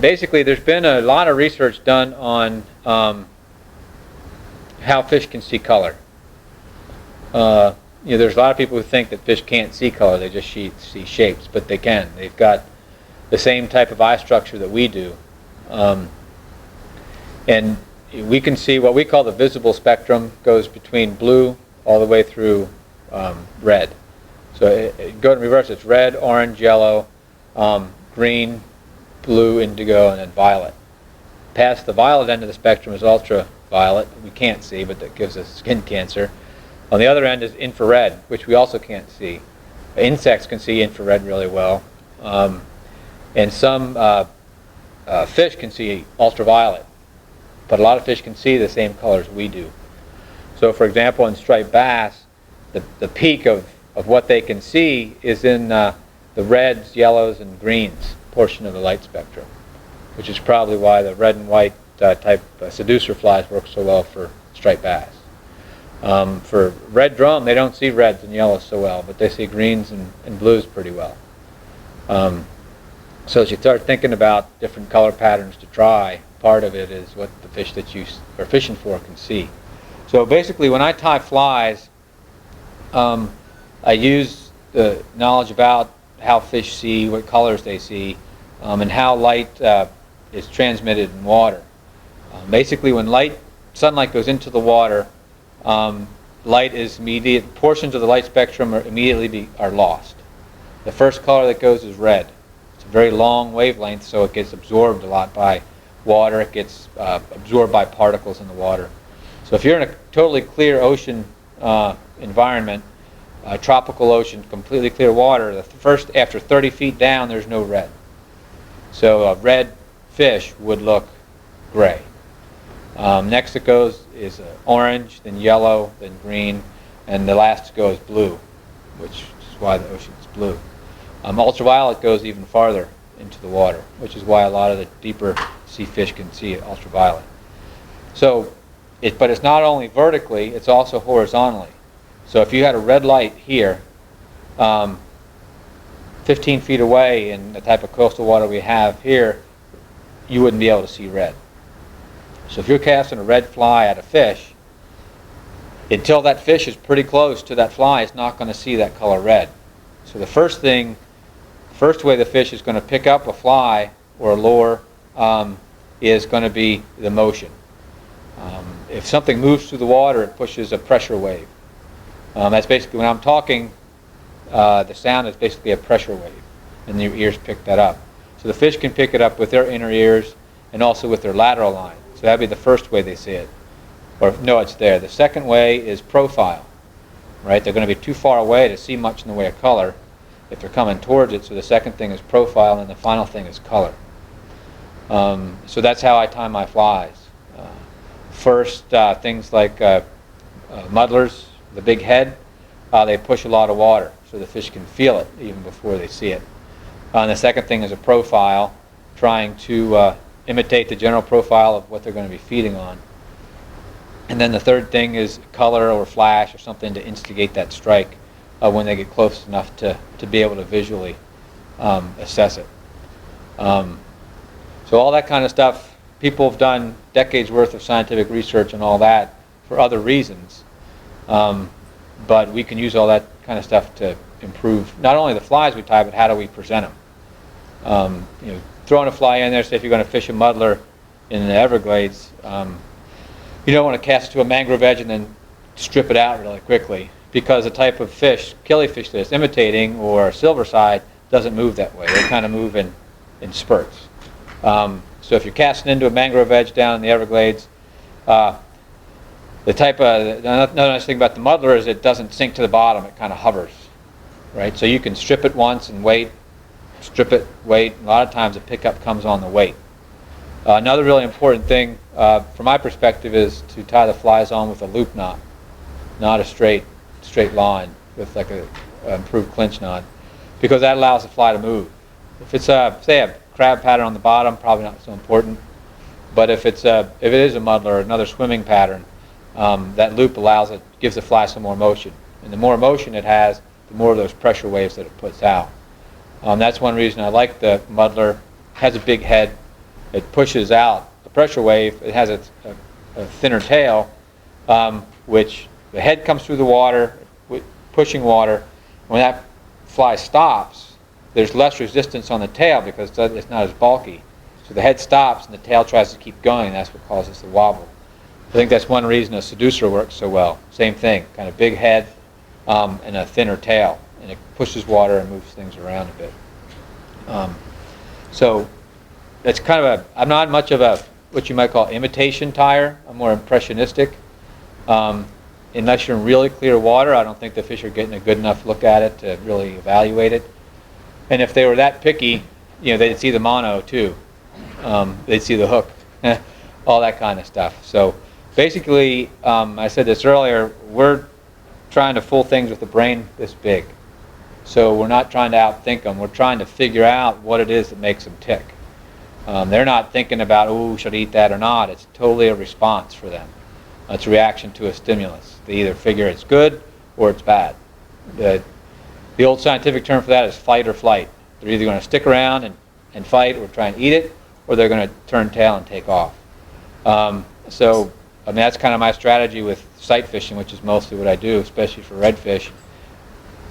basically, there's been a lot of research done on how fish can see color. There's a lot of people who think that fish can't see color; they just see shapes, but they can. They've got the same type of eye structure that we do, and we can see what we call the visible spectrum. Goes between blue all the way through red. So go in reverse. It's red, orange, yellow, green, blue, indigo, and then violet. Past the violet end of the spectrum is ultraviolet. We can't see, but that gives us skin cancer. On the other end is infrared, which we also can't see. Insects can see infrared really well. And some fish can see ultraviolet. But a lot of fish can see the same colors we do. So for example, in striped bass, the peak of what they can see is in the reds, yellows, and greens portion of the light spectrum, which is probably why the red and white type seducer flies work so well for striped bass. For red drum, they don't see reds and yellows so well, but they see greens and blues pretty well. So as you start thinking about different color patterns to try, part of it is what the fish that you are fishing for can see. So basically, when I tie flies, I use the knowledge about how fish see, what colors they see, and how light is transmitted in water. Basically, when sunlight goes into the water, light is immediate. Portions of the light spectrum are lost. The first color that goes is red. It's a very long wavelength, so it gets absorbed a lot by water. It gets absorbed by particles in the water. So if you're in a totally clear ocean environment, tropical ocean, completely clear water, after 30 feet down, there's no red. So a red fish would look gray. Next it goes is orange, then yellow, then green, and the last to go is blue, which is why the ocean is blue. Ultraviolet goes even farther into the water, which is why a lot of the deeper sea fish can see ultraviolet. So, but it's not only vertically, it's also horizontally. So if you had a red light here, 15 feet away in the type of coastal water we have here, you wouldn't be able to see red. So if you're casting a red fly at a fish, until that fish is pretty close to that fly, it's not going to see that color red. So the first way the fish is going to pick up a fly or a lure is going to be the motion. If something moves through the water, it pushes a pressure wave. That's basically, when I'm talking, the sound is basically a pressure wave, and your ears pick that up. So the fish can pick it up with their inner ears and also with their lateral line. So that'd be the first way they see it. Or no, it's there. The second way is profile. Right? They're going to be too far away to see much in the way of color if they're coming towards it. So the second thing is profile, and the final thing is color. So that's how I tie my flies. First, things like muddlers, the big head, they push a lot of water, so the fish can feel it even before they see it. And the second thing is a profile, trying to imitate the general profile of what they're going to be feeding on. And then the third thing is color or flash or something to instigate that strike when they get close enough to be able to visually assess it. So all that kind of stuff, people have done decades worth of scientific research and all that for other reasons. But we can use all that kind of stuff to improve not only the flies we tie, but how do we present them. Throwing a fly in there, say if you're going to fish a muddler in the Everglades, you don't want to cast it to a mangrove edge and then strip it out really quickly, because the type of fish, killifish that it's imitating, or silverside, doesn't move that way. They kind of move in spurts. So if you're casting into a mangrove edge down in the Everglades, another nice thing about the muddler is it doesn't sink to the bottom. It kind of hovers, right? So you can strip it once and wait, strip it, wait. A lot of times the pickup comes on the weight. Another really important thing, from my perspective, is to tie the flies on with a loop knot, not a straight line with like a improved clinch knot, because that allows the fly to move. If it's say a crab pattern on the bottom, probably not so important. But if it is a muddler or another swimming pattern, that loop gives the fly some more motion, and the more motion it has, the more of those pressure waves that it puts out. That's one reason I like the muddler. It has a big head. it pushes out the pressure wave. It has a thinner tail, which the head comes through the water, pushing water. When that fly stops, there's less resistance on the tail because it's not as bulky. So the head stops and the tail tries to keep going. That's what causes the wobble. I think that's one reason a seducer works so well. Same thing, kind of big head and a thinner tail. And it pushes water and moves things around a bit. So that's kind of I'm not much of a, what you might call imitation tyer. I'm more impressionistic. Unless you're in really clear water, I don't think the fish are getting a good enough look at it to really evaluate it. And if they were that picky, they'd see the mono too. They'd see the hook, all that kind of stuff. So basically, I said this earlier, we're trying to fool things with a brain this big. So we're not trying to outthink them. We're trying to figure out what it is that makes them tick. They're not thinking about, oh, should I eat that or not? It's totally a response for them. It's a reaction to a stimulus. They either figure it's good or it's bad. The old scientific term for that is fight or flight. They're either going to stick around and fight or try and eat it, or they're going to turn tail and take off. So that's kind of my strategy with sight fishing, which is mostly what I do, especially for redfish.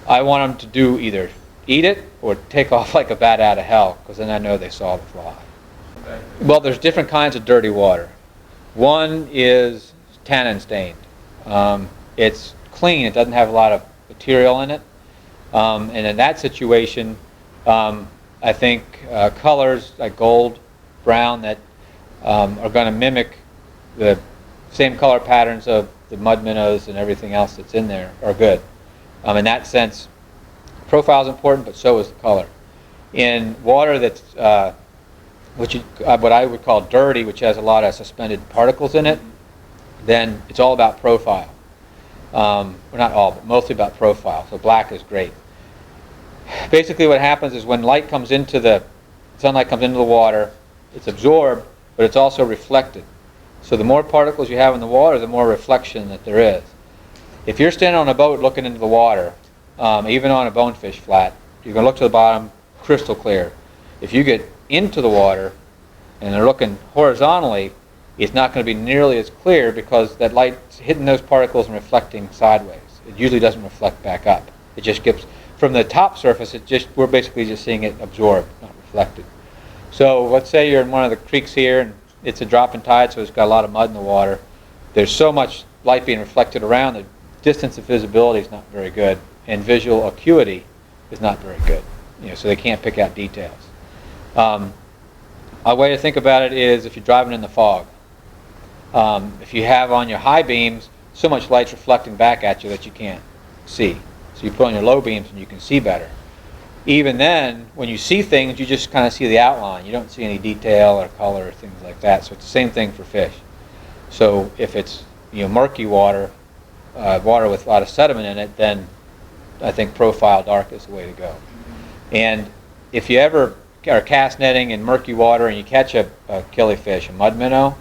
I want them to do either eat it or take off like a bat out of hell, because then I know they saw the fly. Okay. Well, there's different kinds of dirty water. One is tannin stained. It's clean. It doesn't have a lot of material in it. And in that situation, I think colors like gold, brown, that are going to mimic the same color patterns of the mud minnows and everything else that's in there are good. In that sense, profile is important, but so is the color. In water that's what I would call dirty, which has a lot of suspended particles in it, then it's all about profile. Well, not all, but mostly about profile. So black is great. Basically what happens is when sunlight comes into the water, it's absorbed, but it's also reflected. So the more particles you have in the water, the more reflection that there is. If you're standing on a boat looking into the water, even on a bonefish flat, you're going to look to the bottom, crystal clear. If you get into the water and they're looking horizontally, it's not going to be nearly as clear because that light's hitting those particles and reflecting sideways. It usually doesn't reflect back up. It just gets, from the top surface, we're basically just seeing it absorbed, not reflected. So let's say you're in one of the creeks here and it's a dropping tide, so it's got a lot of mud in the water. There's so much light being reflected around, the distance of visibility is not very good, and visual acuity is not very good. So they can't pick out details. A way to think about it is if you're driving in the fog. If you have on your high beams, so much light's reflecting back at you that you can't see. So you put on your low beams and you can see better. Even then, when you see things, you just kind of see the outline. You don't see any detail or color or things like that. So it's the same thing for fish. So if it's murky water, water with a lot of sediment in it, then I think profile dark is the way to go. And if you ever are cast netting in murky water and you catch a killifish, a mud minnow,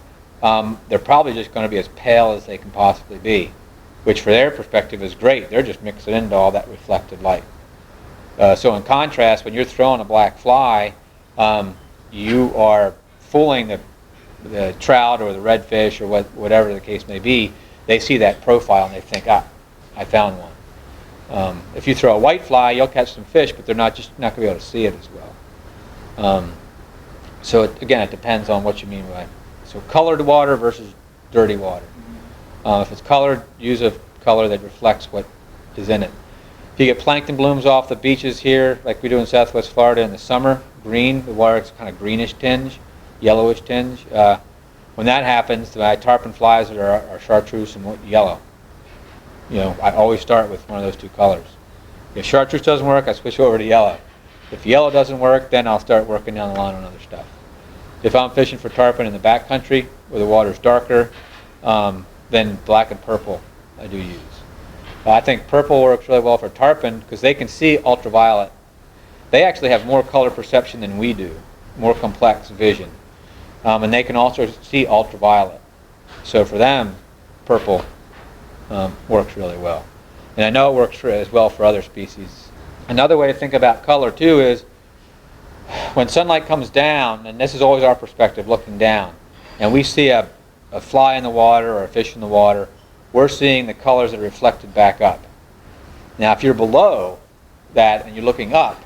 they're probably just going to be as pale as they can possibly be, which for their perspective is great. They're just mixing into all that reflected light. So in contrast, when you're throwing a black fly, you are fooling the trout or the redfish or whatever the case may be. They see that profile and they think, I found one. If you throw a white fly, you'll catch some fish, but they're not going to be able to see it as well. So again, it depends on what you mean by. So colored water versus dirty water. If it's colored, use a color that reflects what is in it. If you get plankton blooms off the beaches here, like we do in Southwest Florida in the summer, green, the water's kind of greenish tinge, yellowish tinge. When that happens, my tarpon flies are chartreuse and yellow. I always start with one of those two colors. If chartreuse doesn't work, I switch over to yellow. If yellow doesn't work, then I'll start working down the line on other stuff. If I'm fishing for tarpon in the backcountry, where the water's darker, then black and purple I do use. I think purple works really well for tarpon because they can see ultraviolet. They actually have more color perception than we do, more complex vision. And they can also see ultraviolet. So for them, purple works really well. And I know it works as well for other species. Another way to think about color too is when sunlight comes down, and this is always our perspective looking down, and we see a fly in the water or a fish in the water, we're seeing the colors that are reflected back up. Now if you're below that and you're looking up,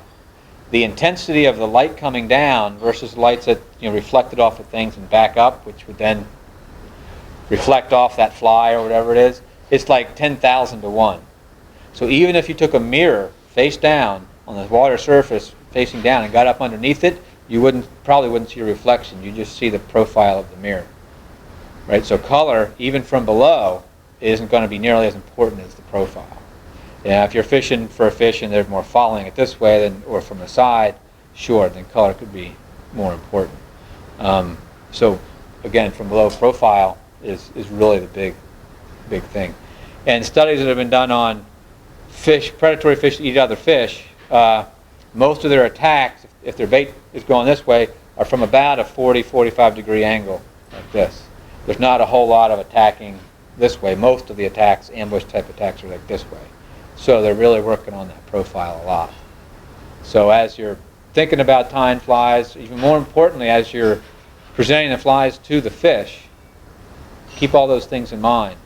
the intensity of the light coming down versus lights that reflected off of things and back up, which would then reflect off that fly or whatever it is, it's like 10,000 to 1. So even if you took a mirror face down on the water surface facing down and got up underneath it, you probably wouldn't see a reflection. You just see the profile of the mirror. Right? So color, even from below, isn't going to be nearly as important as the profile. Yeah, if you're fishing for a fish and they're more following it this way or from the side, sure, then color could be more important. So again, from below, profile is really the big thing. And studies that have been done on fish, predatory fish that eat other fish, most of their attacks, if their bait is going this way, are from about a 40-45 degree angle like this. There's not a whole lot of attacking this way. Most of the attacks, ambush type attacks, are like this way. So they're really working on that profile a lot. So as you're thinking about tying flies, even more importantly, as you're presenting the flies to the fish, keep all those things in mind.